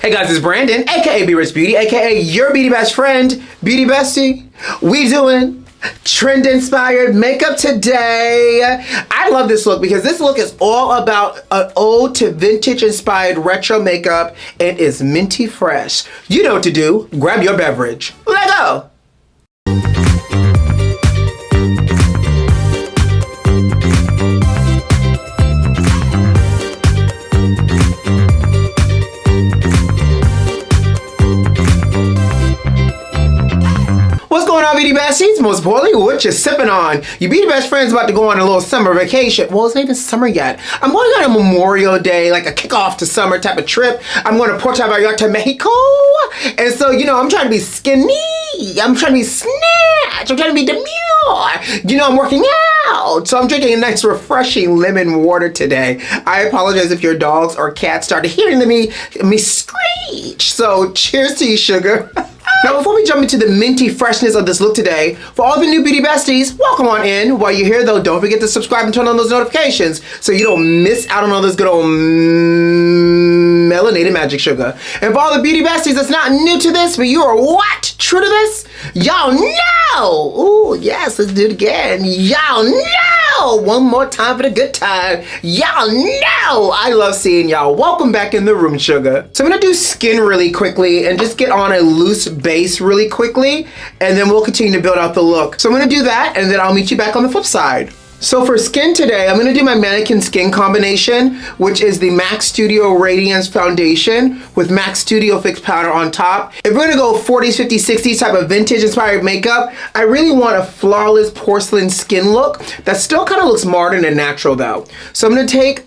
Hey guys, it's Brandon, aka B.Rich Beauty, aka your beauty best friend, Beauty Bestie. We doing trend inspired makeup today. I love this look because this look is all about an old to vintage inspired retro makeup and is minty fresh. You know what to do. Grab your beverage. Let's go. What's going on, Beauty Besties? Most importantly, what you sipping on? Your Beauty Best Friend's about to go on a little summer vacation. Well, it's not even summer yet. I'm going on a Memorial Day, like a kickoff to summer type of trip. I'm going to Puerto Vallarta, Mexico. And so, you know, I'm trying to be skinny. I'm trying to be snatched. I'm trying to be demure. You know, I'm working out. So I'm drinking a nice, refreshing lemon water today. I apologize if your dogs or cats started hearing me screech. So cheers to you, sugar. Now, before we jump into the minty freshness of this look today, for all the new Beauty Besties, welcome on in. While you're here, though, don't forget to subscribe and turn on those notifications so you don't miss out on all this good old melanated magic sugar. And for all the Beauty Besties that's not new to this, but you are what? True to this? Y'all know! Ooh, yes, let's do it again. Y'all know! One more time for the good time. Y'all know! I love seeing y'all. Welcome back in the room, sugar. So I'm gonna do skin really quickly and just get on a loose base really quickly, and then we'll continue to build out the look. So I'm gonna do that, and then I'll meet you back on the flip side. So for skin today, I'm gonna do my mannequin skin combination, which is the M.A.C Studio Radiance Foundation with M.A.C Studio Fix Powder on top. If we're gonna go 40s, 50s, 60s type of vintage inspired makeup, I really want a flawless porcelain skin look that still kind of looks modern and natural though. So I'm gonna take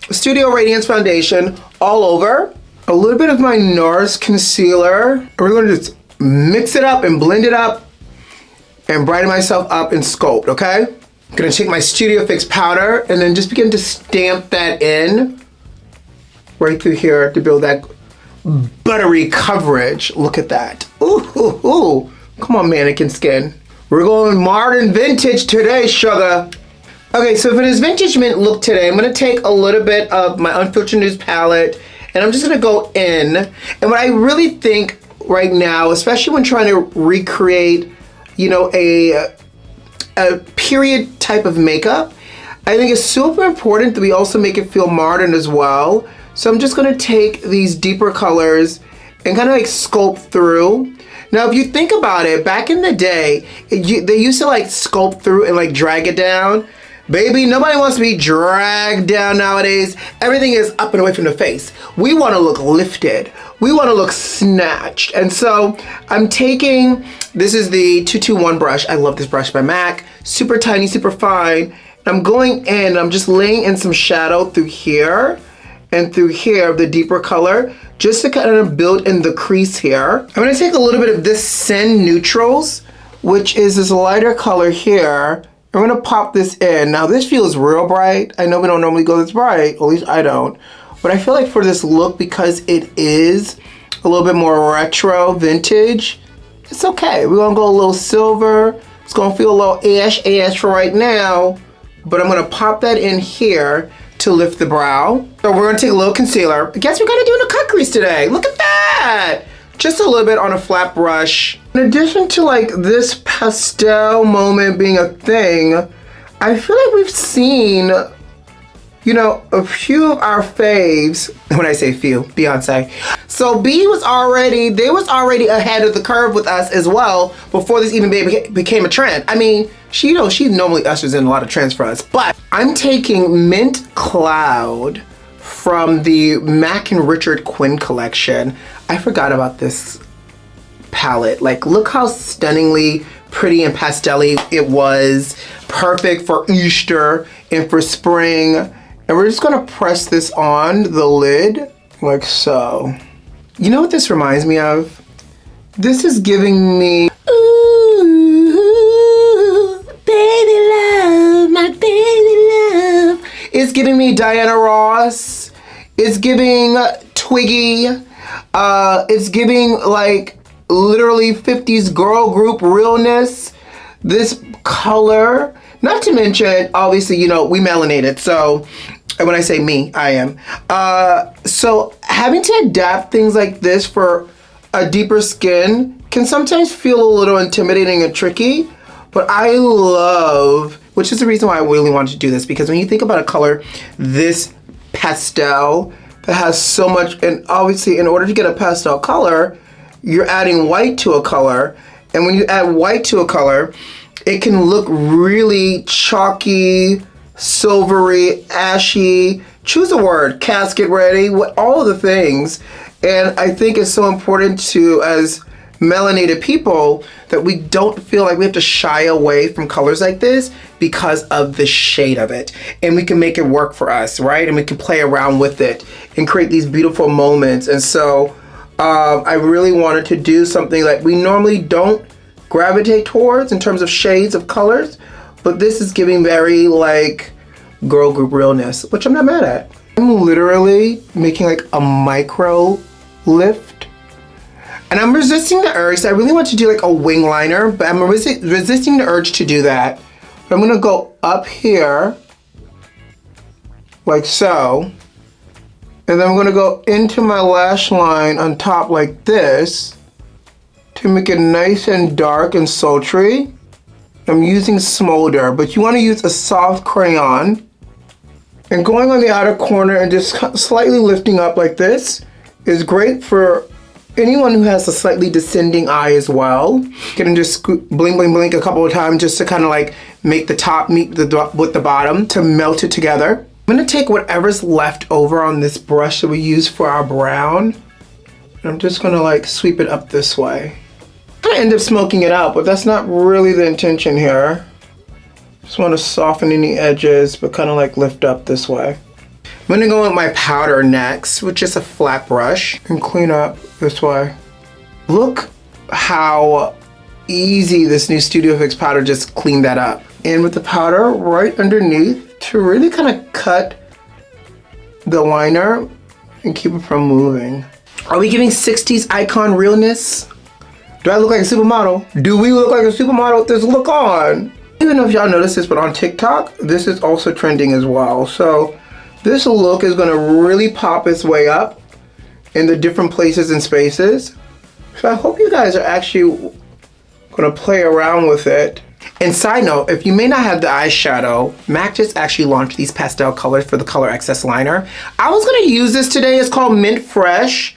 Studio Radiance Foundation all over, a little bit of my NARS concealer, and we're gonna just mix it up and blend it up and brighten myself up and sculpt, okay? I'm gonna take my Studio Fix powder and then just begin to stamp that in right through here to build that buttery coverage. Look at that. Ooh, ooh, ooh. Come on, mannequin skin. We're going modern vintage today, sugar. Okay, so for this vintage mint look today, I'm gonna take a little bit of my Unfiltered News palette and I'm just gonna go in. And what I really think right now, especially when trying to recreate, you know, a period type of makeup, I think it's super important that we also make it feel modern as well. So I'm just gonna take these deeper colors and kind of like sculpt through. Now, if you think about it, back in the day, they used to like sculpt through and like drag it down. Baby, nobody wants to be dragged down nowadays. Everything is up and away from the face. We want to look lifted. We want to look snatched. And so I'm taking, this is the 221 brush. I love this brush by M.A.C. Super tiny, super fine. I'm going in, I'm just laying in some shadow through here and through here of the deeper color, just to kind of build in the crease here. I'm going to take a little bit of this Sen Neutrals, which is this lighter color here. I'm gonna pop this in. Now this feels real bright. I know we don't normally go this bright, or at least I don't. But I feel like for this look, because it is a little bit more retro, vintage, it's okay. We're gonna go a little silver. It's gonna feel a little ash for right now. But I'm gonna pop that in here to lift the brow. So we're gonna take a little concealer. I guess we're gonna do a cut crease today. Look at that. Just a little bit on a flat brush. In addition to like this pastel moment being a thing, I feel like we've seen, you know, a few of our faves. When I say few, Beyonce. So they was already ahead of the curve with us as well before this even became a trend. I mean, she normally ushers in a lot of trends for us, but I'm taking Mint Cloud from the Mac and Richard Quinn collection. I forgot about this palette. Like, look how stunningly pretty and pastel-y it was. Perfect for Easter and for spring. And we're just gonna press this on the lid, like so. You know what this reminds me of? This is giving me, ooh, baby love, my baby love. It's giving me Diana Ross. It's giving Twiggy. It's giving like literally 50s girl group realness. This color, not to mention, obviously, you know, we melanated. So And when I say me, I am. So having to adapt things like this for a deeper skin can sometimes feel a little intimidating and tricky, but I love, which is the reason why I really wanted to do this, because when you think about a color this pastel that has so much, and obviously in order to get a pastel color, you're adding white to a color, and when you add white to a color, it can look really chalky, silvery, ashy, choose a word, casket ready, all of the things. And I think it's so important to, as melanated people, that we don't feel like we have to shy away from colors like this because of the shade of it. And we can make it work for us, right? And we can play around with it and create these beautiful moments. And so I really wanted to do something that we normally don't gravitate towards in terms of shades of colors, but this is giving very like girl group realness, which I'm not mad at. I'm literally making like a micro lift, and I'm resisting the urge. I really want to do like a wing liner, but I'm resisting the urge to do that. But I'm gonna go up here like so, and then I'm gonna go into my lash line on top like this to make it nice and dark and sultry. I'm using Smolder, but you want to use a soft crayon. And going on the outer corner and just slightly lifting up like this is great for anyone who has a slightly descending eye as well. You can just blink, blink, blink a couple of times just to kind of like make the top meet with the bottom to melt it together. I'm gonna take whatever's left over on this brush that we use for our brown, and I'm just gonna like sweep it up this way. I end up smoking it out, but that's not really the intention here. Just want to soften any edges, but kind of like lift up this way. I'm gonna go with my powder next, which is a flat brush, and clean up this way. Look how easy this new Studio Fix powder just cleaned that up. And with the powder right underneath to really kind of cut the liner and keep it from moving. Are we giving 60s icon realness? Do I look like a supermodel? Do we look like a supermodel with this look on? I don't even know if y'all noticed this, but on TikTok, this is also trending as well. So this look is gonna really pop its way up in the different places and spaces. So I hope you guys are actually gonna play around with it. And side note, if you may not have the eyeshadow, M.A.C just actually launched these pastel colors for the Color Excess liner. I was gonna use this today, it's called Mint Fresh.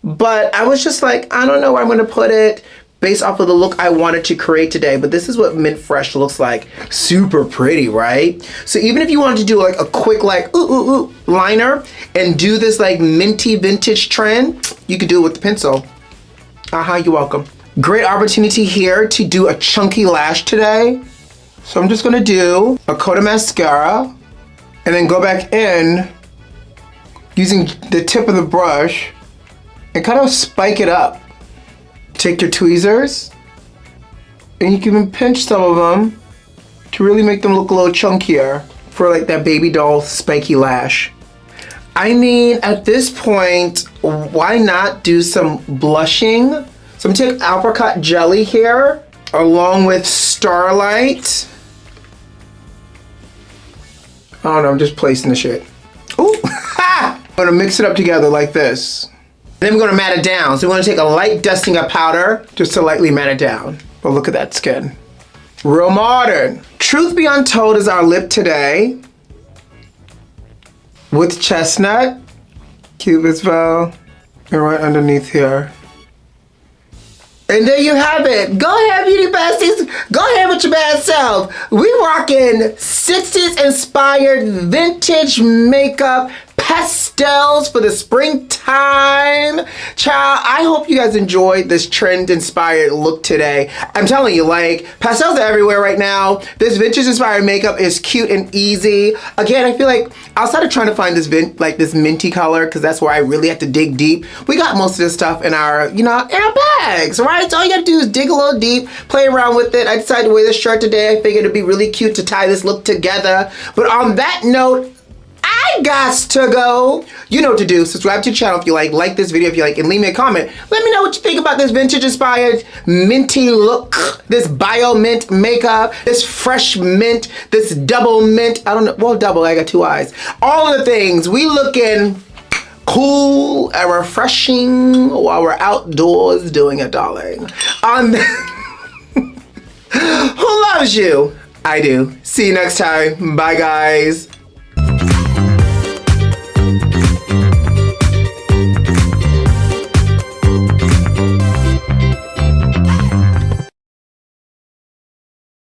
But I was just like, I don't know where I'm gonna put it based off of the look I wanted to create today. But this is what Mint Fresh looks like. Super pretty, right? So even if you wanted to do like a quick like liner and do this like minty vintage trend, you could do it with the pencil. You're welcome. Great opportunity here to do a chunky lash today. So I'm just gonna do a coat of mascara and then go back in using the tip of the brush and kind of spike it up. Take your tweezers and you can even pinch some of them to really make them look a little chunkier for like that baby doll spiky lash. I mean, at this point, why not do some blushing? So I'm gonna take apricot jelly here along with Starlight. I don't know, I'm just placing the shit. Ooh, I'm gonna mix it up together like this. Then we're gonna matte it down. So we're gonna take a light dusting of powder just to lightly matte it down. But look at that skin. Real modern. Truth be untold is our lip today. With chestnut, Cupid's bow, and right underneath here. And there you have it. Go ahead, Beauty Besties. Go ahead with your bad self. We rocking 60s inspired vintage makeup pastels for the springtime. Child, I hope you guys enjoyed this trend inspired look today. I'm telling you, like, pastels are everywhere right now. This vintage inspired makeup is cute and easy. Again, I feel like outside of trying to find this this minty color, because that's where I really have to dig deep, we got most of this stuff in our, in our bags, right? So all you gotta do is dig a little deep, play around with it. I decided to wear this shirt today. I figured it'd be really cute to tie this look together. But on that note, I got to go. You know what to do. Subscribe to the channel if you like this video if you like, and leave me a comment. Let me know what you think about this vintage inspired minty look, this bio mint makeup, this fresh mint, this double mint. I don't know, well, double, I got two eyes. All of the things. We looking cool and refreshing while we're outdoors doing it, darling. Who loves you? I do. See you next time. Bye, guys.